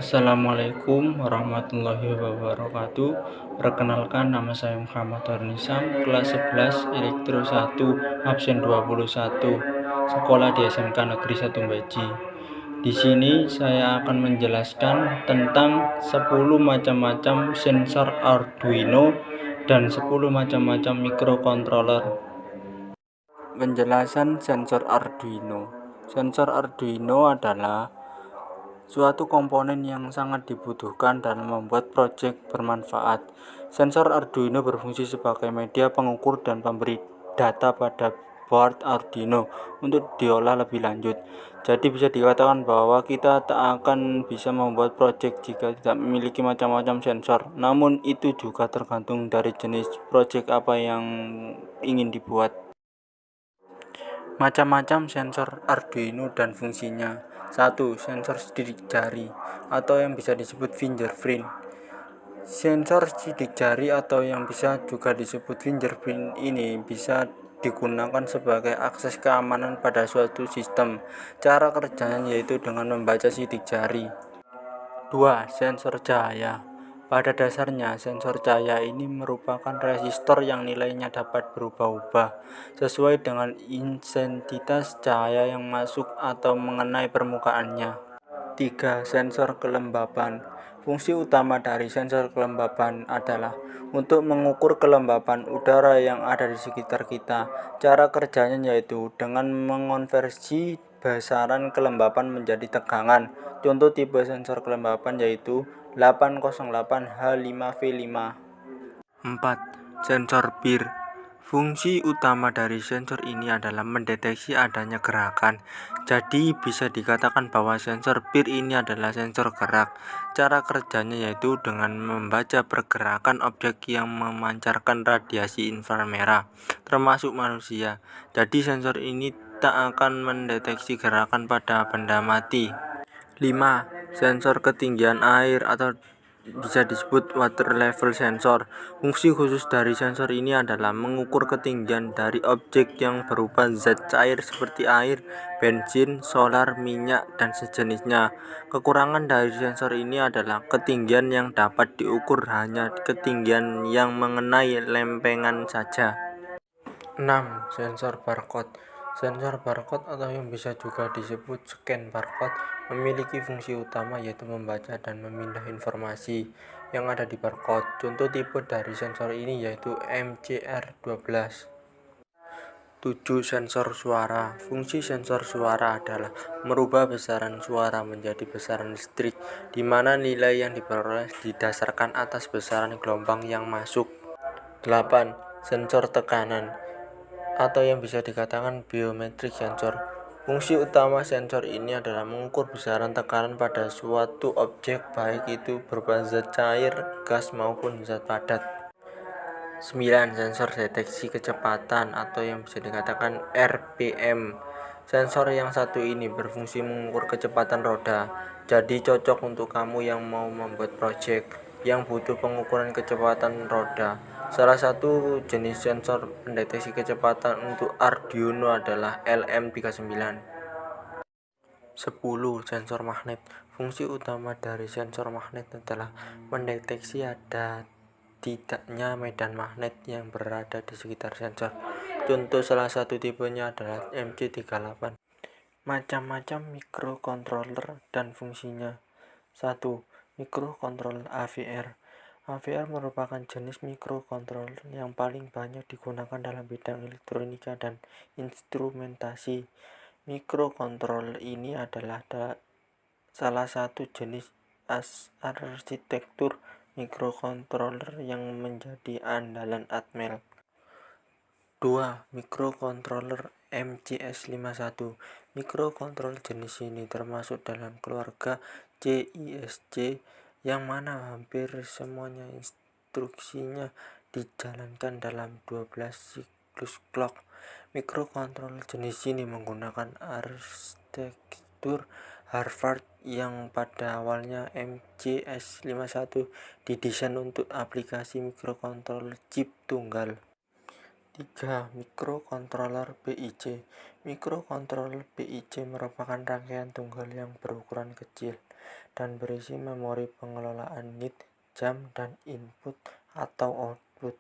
Assalamualaikum warahmatullahi wabarakatuh. Perkenalkan, nama saya Muhammad Harnisam, kelas 11 Elektro 1, absen 21, sekolah di SMK Negeri 1 Beji. Di sini saya akan menjelaskan tentang 10 macam-macam sensor Arduino dan 10 macam-macam microcontroller. Penjelasan sensor Arduino. Sensor Arduino adalah suatu komponen yang sangat dibutuhkan dalam membuat proyek bermanfaat. Sensor Arduino berfungsi sebagai media pengukur dan pemberi data pada board Arduino untuk diolah lebih lanjut. Jadi bisa dikatakan bahwa kita tak akan bisa membuat proyek jika tidak memiliki macam-macam sensor. Namun itu juga tergantung dari jenis proyek apa yang ingin dibuat. Macam-macam sensor Arduino dan fungsinya. 1. Sensor sidik jari atau yang bisa disebut fingerprint. Sensor sidik jari atau yang bisa juga disebut fingerprint ini bisa digunakan sebagai akses keamanan pada suatu sistem. Cara kerjanya yaitu dengan membaca sidik jari. 2. Sensor cahaya. Pada dasarnya, sensor cahaya ini merupakan resistor yang nilainya dapat berubah-ubah sesuai dengan intensitas cahaya yang masuk atau mengenai permukaannya. 3. Sensor kelembapan. Fungsi utama dari sensor kelembapan adalah untuk mengukur kelembapan udara yang ada di sekitar kita. Cara kerjanya yaitu dengan mengonversi besaran kelembapan menjadi tegangan. Contoh tipe sensor kelembapan yaitu 808H5V5. 4. Sensor PIR. Fungsi utama dari sensor ini adalah mendeteksi adanya gerakan. Jadi bisa dikatakan bahwa sensor PIR ini adalah sensor gerak. Cara kerjanya yaitu dengan membaca pergerakan objek yang memancarkan radiasi inframerah, termasuk manusia. Jadi sensor ini tak akan mendeteksi gerakan pada benda mati. 5. Sensor ketinggian air atau bisa disebut water level sensor. Fungsi khusus dari sensor ini adalah mengukur ketinggian dari objek yang berupa zat cair seperti air, bensin, solar, minyak, dan sejenisnya. Kekurangan dari sensor ini adalah ketinggian yang dapat diukur hanya ketinggian yang mengenai lempengan saja. 6. Sensor barcode. Sensor barcode atau yang bisa juga disebut scan barcode memiliki fungsi utama yaitu membaca dan memindah informasi yang ada di barcode. Contoh tipe dari sensor ini yaitu MCR12. 7. Sensor suara. Fungsi sensor suara adalah merubah besaran suara menjadi besaran listrik, di mana nilai yang diperoleh didasarkan atas besaran gelombang yang masuk. 8. Sensor tekanan atau yang bisa dikatakan biometrik sensor. Fungsi utama sensor ini adalah mengukur besaran tekanan pada suatu objek, baik itu berupa zat cair, gas maupun zat padat. 9. Sensor deteksi kecepatan atau yang bisa dikatakan RPM. Sensor yang satu ini berfungsi mengukur kecepatan roda. Jadi cocok untuk kamu yang mau membuat proyek yang butuh pengukuran kecepatan roda. Salah satu jenis sensor pendeteksi kecepatan untuk Arduino adalah LM39. 10. Sensor magnet. Fungsi utama dari sensor magnet adalah mendeteksi ada tidaknya medan magnet yang berada di sekitar sensor. Contoh salah satu tipenya adalah MC38. Macam-macam microcontroller dan fungsinya. 1. Microcontroller AVR. AVR merupakan jenis microcontroller yang paling banyak digunakan dalam bidang elektronika dan instrumentasi. Microcontroller ini adalah salah satu jenis arsitektur microcontroller yang menjadi andalan Atmel. 2. Microcontroller MCS51. Microcontroller jenis ini termasuk dalam keluarga CISC, yang mana hampir semuanya instruksinya dijalankan dalam 12 siklus clock. Microcontroller jenis ini menggunakan arsitektur Harvard yang pada awalnya MCS51 didesain untuk aplikasi microcontroller chip tunggal. 3. Microcontroller BIC. Microcontroller BIC merupakan rangkaian tunggal yang berukuran kecil. dan berisi memori pengelolaan nit, jam, dan input atau output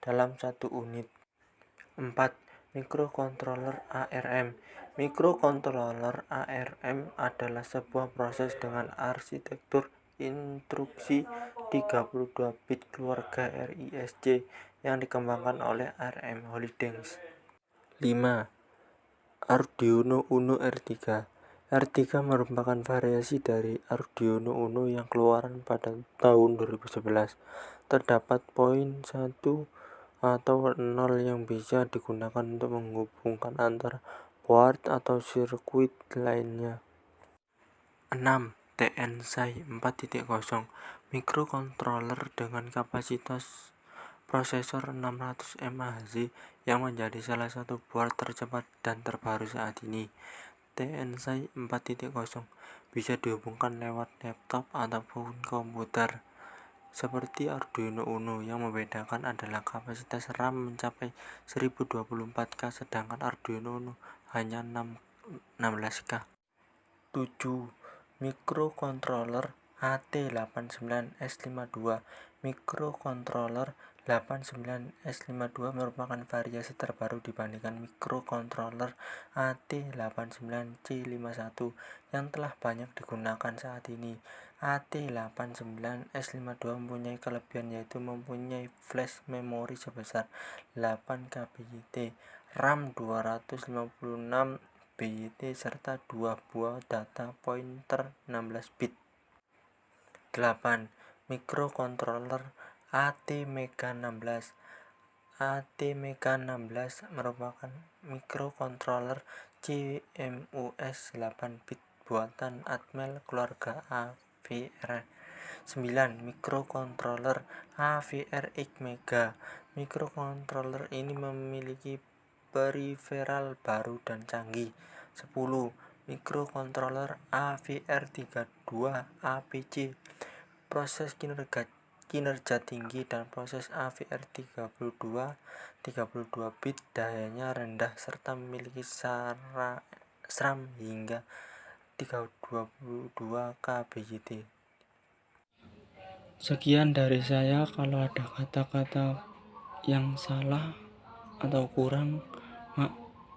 dalam satu unit. 4. Mikrokontroler ARM. Mikrokontroler ARM adalah sebuah proses dengan arsitektur instruksi 32 bit keluarga RISC yang dikembangkan oleh ARM Holdings. 5. Arduino Uno R3. R3 merupakan variasi dari Arduino Uno yang keluaran pada tahun 2011. Terdapat poin 1 atau 0 yang bisa digunakan untuk menghubungkan antara board atau sirkuit lainnya. 6. TNSAI 4.0 mikrokontroler dengan kapasitas prosesor 600 MHz yang menjadi salah satu board tercepat dan terbaru saat ini. TNSAI 4.0 bisa dihubungkan lewat laptop ataupun komputer. Seperti Arduino Uno, yang membedakan adalah kapasitas RAM mencapai 1024K sedangkan Arduino Uno hanya 16K. 7. Mikrokontroler AT89S52. Mikrokontroler 89S52 merupakan variasi terbaru dibandingkan mikrokontroler AT89C51 yang telah banyak digunakan saat ini. AT89S52 mempunyai kelebihan yaitu mempunyai flash memori sebesar 8 KB, RAM 256 BYT serta 2 buah data pointer 16 bit. 8. Mikrokontroler ATmega16. ATmega16 merupakan mikrokontroler CMOS 8 bit buatan Atmel keluarga AVR. 9. Mikrokontroler AVRX Mega. Mikrokontroler ini memiliki periferal baru dan canggih. 10. Mikrokontroler AVR32 APC. Proses kinerja tinggi dan proses AVR32 bit dayanya rendah serta memiliki SRAM hingga 322 KB. Sekian dari saya. Kalau ada kata-kata yang salah atau kurang,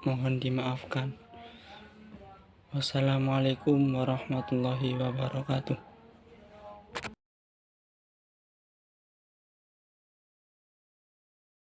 mohon dimaafkan. Wassalamualaikum warahmatullahi wabarakatuh.